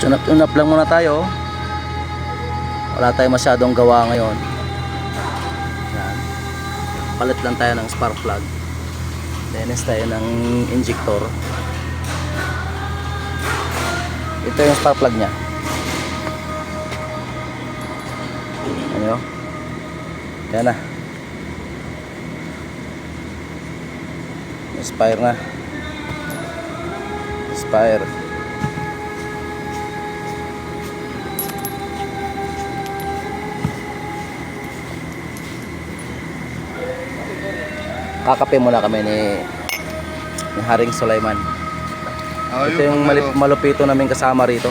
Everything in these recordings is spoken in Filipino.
Tune up lang muna tayo. Wala tayong masyadong gawa ngayon. Yan. Palit lang tayo ng spark plug. Linis tayo ng injector. Ito yung spark plug nya. Ano? Yan na. Expire na. Expire. Kakape muna kami ni Haring Sulaiman. Ito yung malupito namin kasama rito.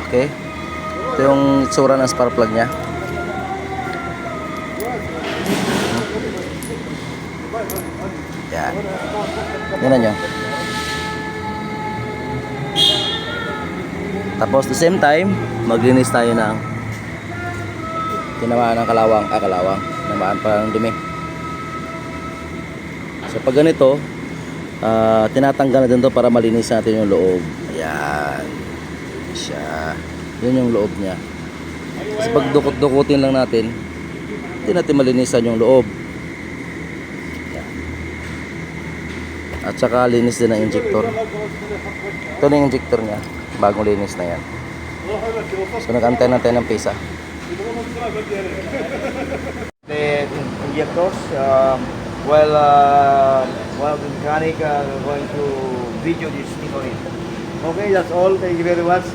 Okay. Ito yung itsura ng spark plug nya. Yan. Tingnan nyo. Tapos the same time, maglinis tayo ng tinamaan ng kalawang. Tinamaan pa ng dumi. So pag ganito, tinatanggal na din to para malinis natin yung loob. Ayan. Siya. Yun yung loob niya. Kasi pag dukot-dukutin lang natin, hindi natin malinisan yung loob. Ayan. At saka linis din ang injector. Ito na yung injector niya. Bagong linis na yan. So nag-antay na tayo ng pisa. The injectors, while one of the mechanic going to video this thing on it. Okay, that's all. Thank you very much.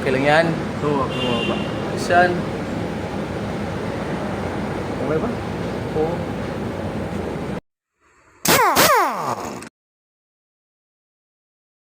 Okay lang yan. Saan? Okay ba? Oo.